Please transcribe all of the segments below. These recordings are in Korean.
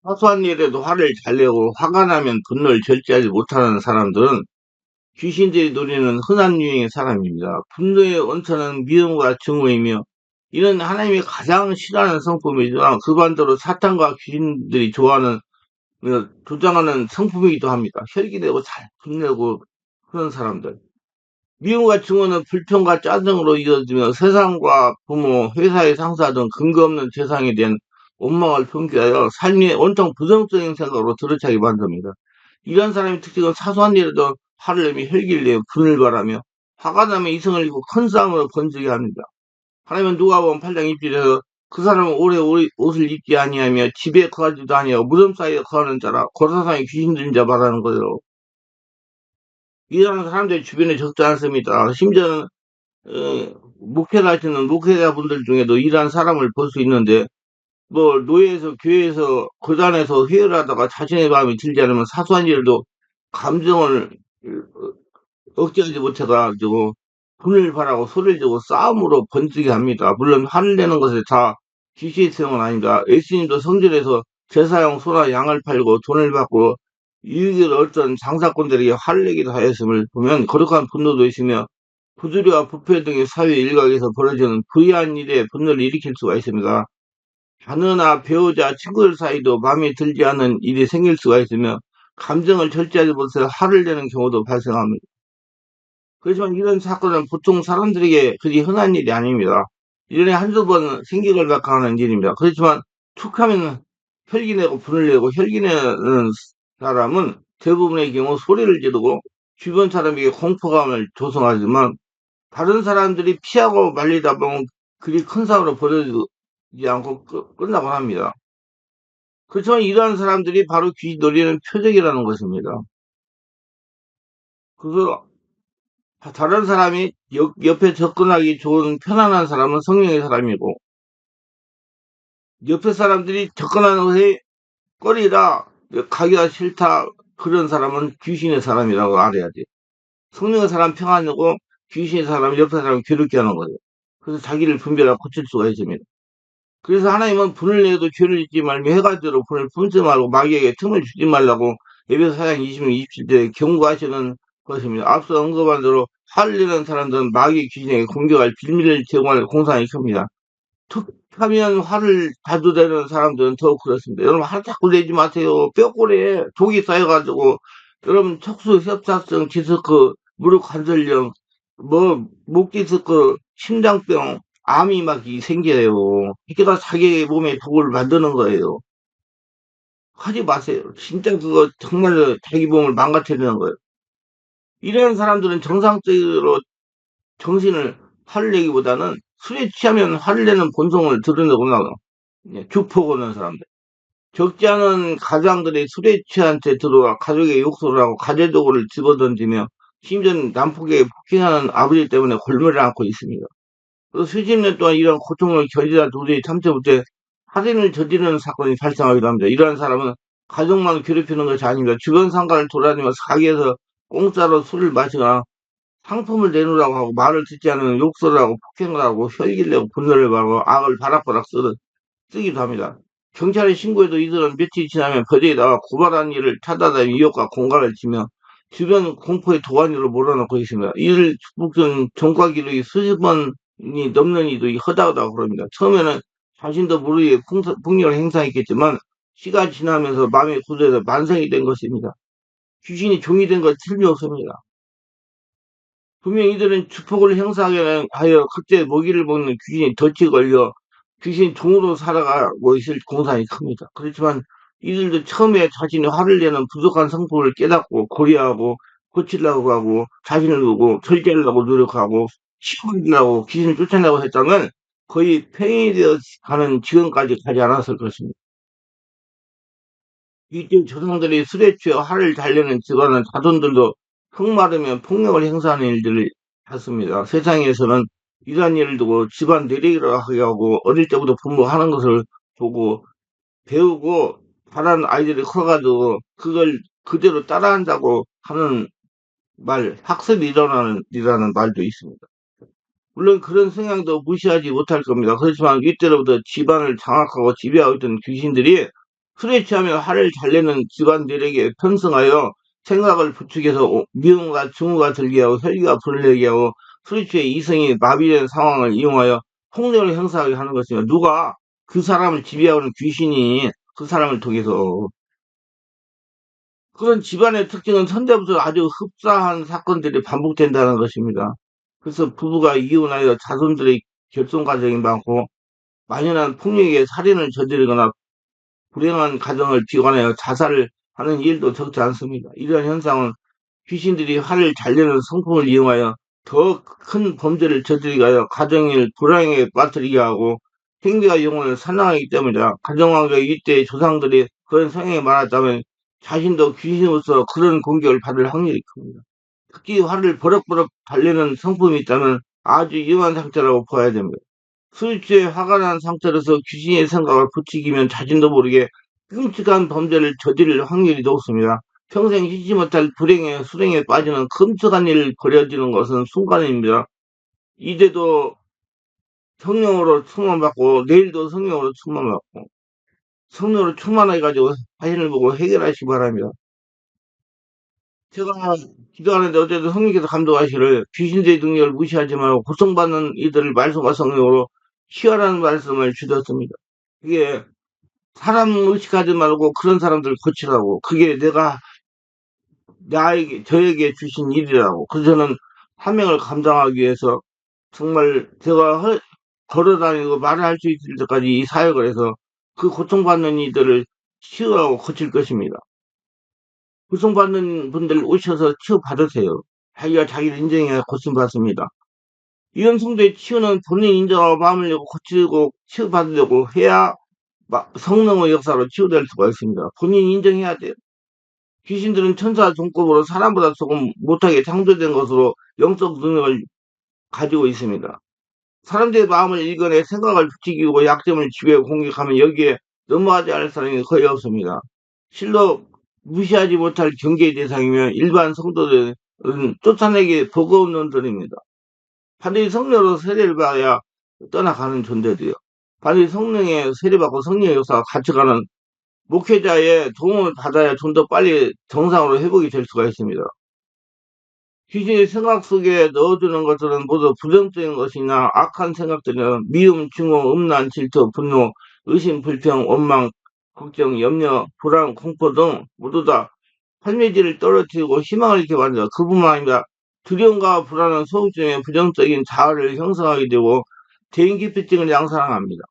사소한 일에도 화를 잘 내고 화가 나면 분노를 절제하지 못하는 사람들은 귀신들이 노리는 흔한 유형의 사람입니다. 분노의 원천은 미움과 증오이며 이는 하나님이 가장 싫어하는 성품이지만 그 반대로 사탄과 귀신들이 좋아하는 조장하는 성품이기도 합니다. 혈기내고 잘 분내고 그런 사람들. 미움과 증오는 불평과 짜증으로 이어지며 세상과 부모, 회사의 상사 등 근거 없는 세상에 대한 원망을 품기하여 삶이 온통 부정적인 생각으로 들어차게 만듭니다. 이런 사람의 특징은 사소한 일에도 화를 내며 혈기를 내어 분을 바라며 화가 나면 이성을 잃고 큰 싸움으로 번지게 합니다. 하나님은 누가복음 8장 1절에서 그 사람은 오래 옷을 입지 아니하며 집에 거하지도 아니하고 무덤 사이에 거하는 자라 고라상에 귀신 들린 자 말하는 거예요. 이런 사람들이 주변에 적지 않습니다. 심지어는 목회를 하시는 목회자분들 중에도 이러한 사람을 볼 수 있는데 뭐 노예에서 교회에서 고단에서 회의를 하다가 자신의 마음이 들지 않으면 사소한 일도 감정을 억제하지 못해가지고 분을 발하고 소리를 지고 싸움으로 번지게 합니다. 물론 화를 내는 것에 다 귀신의 사용은 아닙니다. 예수님도 성전에서 제사용 소나 양을 팔고 돈을 받고 이익을 얻던 장사꾼들에게 화를 내기도 하였음을 보면 거룩한 분노도 있으며 부조리와 부패 등의 사회 일각에서 벌어지는 부의한 일에 분노를 일으킬 수가 있습니다. 자녀나 배우자, 친구들 사이도 마음에 들지 않는 일이 생길 수가 있으며 감정을 절제하지 못해서 화를 내는 경우도 발생합니다. 그렇지만 이런 사건은 보통 사람들에게 그리 흔한 일이 아닙니다. 1년에 한두 번 생기를 각하하는 일입니다. 그렇지만 툭 하면 혈기 내고 분을 내고 혈기 내는 사람은 대부분의 경우 소리를 지르고 주변 사람에게 공포감을 조성하지만 다른 사람들이 피하고 말리다 보면 그리 큰 싸움으로 벌어지지 않고 끝나곤 합니다. 그렇지만 이러한 사람들이 바로 귀신 노리는 표적이라는 것입니다. 그래서 다른 사람이 옆에 접근하기 좋은 편안한 사람은 성령의 사람이고 옆에 사람들이 접근하는 것에 꺼리라 가기가 싫다 그런 사람은 귀신의 사람이라고 알아야 돼. 성령의 사람 평안이고 귀신의 사람 옆에 사람 괴롭게 하는 거예요. 그래서 자기를 분별하고 고칠 수가 있습니다. 그래서 하나님은 분을 내도 죄를 짓지 말며 해가지로 분을 품지 말고 마귀에게 틈을 주지 말라고 에베소 4장 26, 27절에 경고하시는 것입니다. 앞서 언급한 대로 화를 내는 사람들은 마귀 귀신에게 공격할 빌미를 제공할 공산이 큽니다. 툭하면 화를 자주 내는 사람들은 더욱 그렇습니다. 여러분 화 자꾸 내지 마세요. 뼈골에 독이 쌓여가지고 여러분 척수 협착성 디스크 무릎 관절염 목 디스크 심장병 암이 막 생겨요. 이게 다 자기 몸에 독을 만드는 거예요. 하지 마세요. 진짜 그거 정말 자기 몸을 망가뜨리는 거예요. 이런 사람들은 정상적으로 정신을 화를 내기보다는 술에 취하면 화를 내는 본성을 드러내거나 주포 오는 사람들. 적지 않은 가장들이 술에 취한 채 들어와 가족의 욕설을 하고 가재도구를 집어던지며 심지어는 난폭하게 폭행하는 아버지 때문에 골머리를 앓고 있습니다. 또 수십 년 동안 이런 고통을 견디다 도저히 참지 못해 살인을 저지르는 사건이 발생하기도 합니다. 이러한 사람은 가족만 괴롭히는 것이 아닙니다. 주변 상가를 돌아다니며 가게에서 공짜로 술을 마시거나 상품을 내놓으라고 하고 말을 듣지 않으면 욕설을 하고 폭행을 하고 혈기를 내고 분노를 발하고 악을 바락바락 쓰기도 합니다. 경찰에 신고해도 이들은 며칠 지나면 거제에 나와 고발한 일을 찾아다니 위협과 공갈을 치며 주변 공포의 도가니로 몰아넣고 있습니다. 이를 북은 전과 기록이 수십 번이 넘는 이도 허다하다고 그럽니다. 처음에는 자신도 모르게 폭력을 행사했겠지만 시가 지나면서 마음의 구조에서 만성이 된 것입니다. 귀신이 종이 된 것 틀림없습니다. 분명 이들은 주폭을 행사하여 그때 먹이를 먹는 귀신이 덫이 걸려 귀신이 종으로 살아가고 있을 공산이 큽니다. 그렇지만 이들도 처음에 자신이 화를 내는 부족한 성품을 깨닫고 고려하고 고치려고 하고 자신을 보고 절제하려고 노력하고 치유하려고 귀신을 쫓아내고 했다면 거의 팽이되어 가는 지금까지 가지 않았을 것입니다. 이때 조상들이 술에 취해 화를 달래는 집안은 자손들도 흙마르면 폭력을 행사하는 일들을 했습니다. 세상에서는 이러한 일을 두고 집안 내리기를 하게 하고 어릴 때부터 부모가 하는 것을 보고 배우고 자란 아이들이 커가지고 그걸 그대로 따라한다고 하는 학습이 일어나는 이라는 말도 있습니다. 물론 그런 성향도 무시하지 못할 겁니다. 그렇지만 이때로부터 집안을 장악하고 지배하고 있던 귀신들이 술에 취하면 화를 잘 내는 집안들에게 편승하여 생각을 부추겨서 미움과 증오가 들게 하고 혈기가 불러내게 하고 술에 취해 이성이 마비된 상황을 이용하여 폭력을 행사하게 하는 것입니다. 누가? 그 사람을 지배하는 귀신이 그 사람을 통해서. 그런 집안의 특징은 선대부터 아주 흡사한 사건들이 반복된다는 것입니다. 그래서 부부가 이혼하여 자손들의 결손 과정이 많고 만연한 폭력에 살인을 저지르거나 불행한 가정을 기관하여 자살을 하는 일도 적지 않습니다. 이러한 현상은 귀신들이 화를 잘 내는 성품을 이용하여 더 큰 범죄를 저지르게 하여 가정을 불황에 빠뜨리게 하고 생계와 영혼을 산란하기 때문이다. 가정왕조 이때의 조상들이 그런 성향이 많았다면 자신도 귀신으로서 그런 공격을 받을 확률이 큽니다. 특히 화를 버럭버럭 달래는 성품이 있다면 아주 위험한 상태라고 보아야 됩니다. 술 취해 화가 난 상태로서 귀신의 생각을 부추기면 자신도 모르게 끔찍한 범죄를 저지를 확률이 높습니다. 평생 잊지 못할 불행의 수렁에 빠지는 끔찍한 일을 벌여지는 것은 순간입니다. 이제도 성령으로 충만받고 내일도 성령으로 충만받고 성령으로 충만해가지고 자신을 보고 해결하시기 바랍니다. 제가 기도하는데 어제도 성령께서 감동하시를 귀신들의 능력을 무시하지 말고 고통받는 이들을 말씀과 성령으로 치유하라는 말씀을 주셨습니다. 그게 사람 의식하지 말고 그런 사람들 고치라고. 그게 내가 저에게 주신 일이라고. 그래서 저는 사명을 감당하기 위해서 정말 제가 걸어다니고 말을 할 수 있을 때까지 이 사역을 해서 그 고통받는 이들을 치유하고 고칠 것입니다. 고통받는 분들 오셔서 치유받으세요. 자기가 자기를 인정해야 고침받습니다. 이런 성도의 치유는 본인 인정하고 마음을 열고 고치고 치유받으려고 해야 성령의 역사로 치유될 수가 있습니다. 본인 인정해야 돼요. 귀신들은 천사 종급으로 사람보다 조금 못하게 창조된 것으로 영적 능력을 가지고 있습니다. 사람들의 마음을 읽어내 생각을 부추기고 약점을 지배해 공격하면 여기에 넘어가지 않을 사람이 거의 없습니다. 실로 무시하지 못할 경계의 대상이며 일반 성도들은 쫓아내기 버거운 놈들입니다. 반드시 성령으로 세례를 받아야 떠나가는 존재들이요. 반드시 성령의 세례받고 성령의 역사가 같이가는 목회자의 도움을 받아야 좀 더 빨리 정상으로 회복이 될 수가 있습니다. 귀신의 생각 속에 넣어주는 것들은 모두 부정적인 것이나 악한 생각들이나 미움, 증오, 음란, 질투, 분노, 의심, 불평, 원망, 걱정, 염려, 불안, 공포 등 모두 다 활미지를 떨어뜨리고 희망을 잃게 만든다. 그뿐만 아니라 두려움과 불안은 소극적인 부정적인 자아를 형성하게 되고 대인기피증을 양산합니다.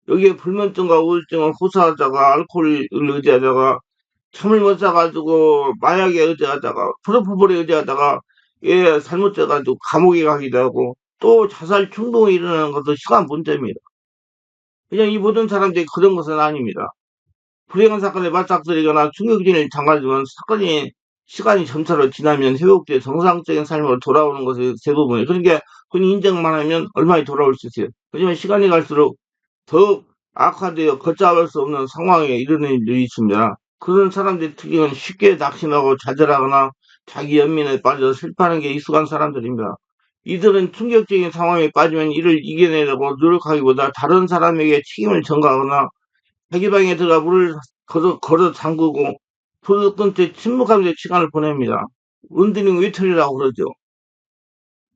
여기에 불면증과 우울증을 호소하다가 알코올을 의지하다가 잠을 못 자가지고 마약에 의지하다가 프로포폴에 의지하다가 예 잘못돼가지고 감옥에 가기도 하고 또 자살 충동이 일어나는 것도 시간 문제입니다. 그냥 이 모든 사람들이 그런 것은 아닙니다. 불행한 사건에 맞닥뜨리거나 충격진을 당하지만 사건이 시간이 점차로 지나면 회복돼 정상적인 삶으로 돌아오는 것이 대부분이에요. 그러니까 본인 인정만 하면 얼마나 돌아올 수 있어요. 하지만 시간이 갈수록 더욱 악화되어 걷잡을 수 없는 상황에 이르는 일들이 있습니다. 그런 사람들의 특징은 쉽게 낙심하고 좌절하거나 자기 연민에 빠져 슬퍼하는 게 익숙한 사람들입니다. 이들은 충격적인 상황에 빠지면 이를 이겨내려고 노력하기보다 다른 사람에게 책임을 전가하거나 자기 방에 들어가 물을 걸어 잠그고 불을 끈 채 침묵하면서 시간을 보냅니다. 은드닝 위틀이라고 그러죠.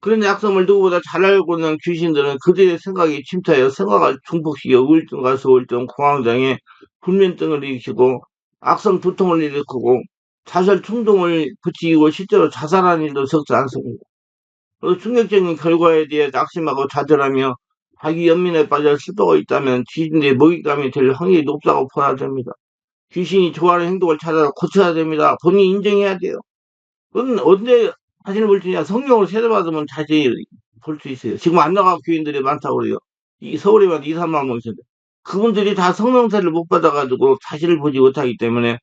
그런 약점을 누구보다 잘 알고 있는 귀신들은 그들의 생각이 침투하여 생각을 중복시켜 우울증과 소울증, 공황장애, 불면증을 일으키고 악성 두통을 일으키고 자살 충동을 부추기고 실제로 자살하는 일도 적지 않습니다. 그 충격적인 결과에 대해 낙심하고 좌절하며 자기 연민에 빠져 슬퍼하고 있다면 귀신의 먹잇감이 될 확률이 높다고 보아야 됩니다. 귀신이 좋아하는 행동을 찾아 고쳐야 됩니다. 본인이 인정해야 돼요. 그건 언제 자신을 볼 수 있냐? 성령으로 세례받으면 자신이 볼 수 있어요. 지금 안 나가 교인들이 많다고 그래요. 이 서울에만 2, 3만 명 있는데 그분들이 다 성령세를 못 받아가지고 자신을 보지 못하기 때문에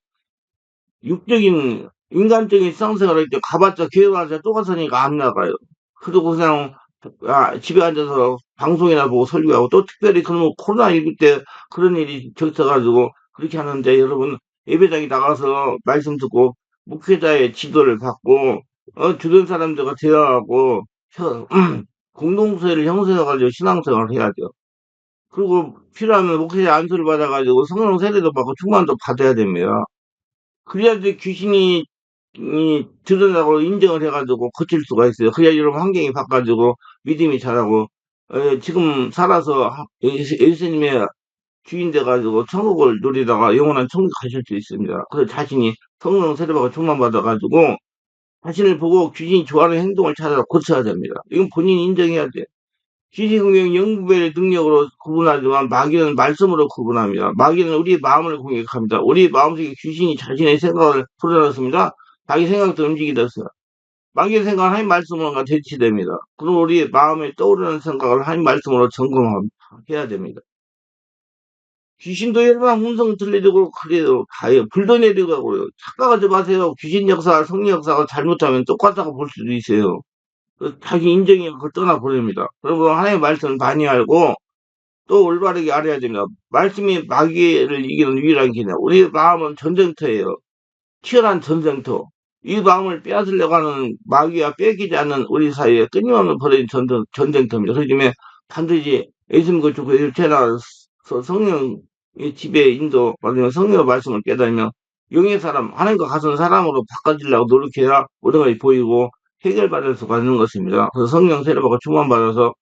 육적인 인간적인 상생활을 할 때 가봤자 교회 가서 또 갔으니까 안 나가요. 그리고 그냥 집에 앉아서 방송이나 보고 설교하고 또 특별히 그러면 코로나19 때 그런 일이 겹쳐가지고 그렇게 하는데 여러분 예배당에 나가서 말씀 듣고 목회자의 지도를 받고 주변 사람들과 대화하고 공동체를 형성해가지고 신앙생활을 해야 돼요. 그리고 필요하면 목회자 안수를 받아가지고 성령 세례도 받고 충만도 받아야 됩니다. 그래야지 귀신이 드러나고 인정을 해가지고 고칠 수가 있어요. 그래야 여러분 환경이 바꿔지고 믿음이 자라고 지금 살아서 예수님의 주인 돼가지고 천국을 누리다가 영원한 천국 가실 수 있습니다. 그래서 자신이 성령 세례받고 충만받아가지고 자신을 보고 귀신이 좋아하는 행동을 찾아 고쳐야 됩니다. 이건 본인이 인정해야 돼. 귀신공격 영구의 능력으로 구분하지만 마귀는 말씀으로 구분합니다. 마귀는 우리의 마음을 공격합니다. 우리 마음속에 귀신이 자신의 생각을 풀어놨습니다. 자기 생각도 움직이다 어요 마귀의 생각은 하나님 말씀으로 대치됩니다. 그럼 우리의 마음에 떠오르는 생각을 하나님 말씀으로 점검해야 됩니다. 귀신도 일반 hum성 들리고 그래요. 다요. 불도 내리고 하고요. 착각하지 마세요. 귀신 역사, 성령 역사가 잘못하면 똑같다고 볼 수도 있어요. 자기 인정이 그걸 떠나버립니다. 그리고 하나님의 말씀을 많이 알고 또 올바르게 알아야 됩니다. 말씀이 마귀를 이기는 유일한 기냐. 우리 마음은 전쟁터예요. 치열한 전쟁터. 이 마음을 빼앗으려고 하는 마귀와 뺏기지 않는 우리 사이에 끊임없는 벌어진 전쟁터입니다. 그렇기 때문에 반드시 예수님과 주고 예수 나라서 성령의 지배 인도 받으면 성령의 말씀을 깨달으면 영의 사람, 하나님과 같은 사람으로 바꿔지려고 노력해야 모든 것이 보이고 해결받을 수가 있는 것입니다. 그래서 성령 세례받고 충만받아서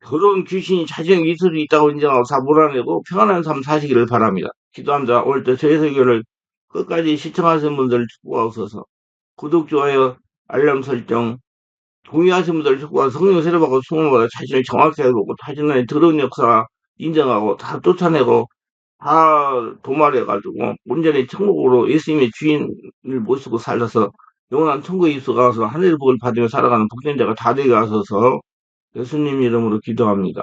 더러운 귀신이 자신의 이슬이 있다고 인정하고 다 몰아내고 평안한 삶 사시기를 바랍니다. 기도합니다. 오늘 또 저희 설교를 끝까지 시청하신 분들 축복하옵소서. 구독, 좋아요, 알람 설정, 동의하신 분들 축복하고 성령 세례받고 충만받아 자신을 정확히 알고 자신의 더러운 역사 인정하고 다 쫓아내고 다 도말해가지고 온전히 천국으로 예수님의 주인을 모시고 살아서 영원한 천국에 입수가서 하늘의 복을 받으며 살아가는 복된자가 다 되게 하소서 예수님 이름으로 기도합니다.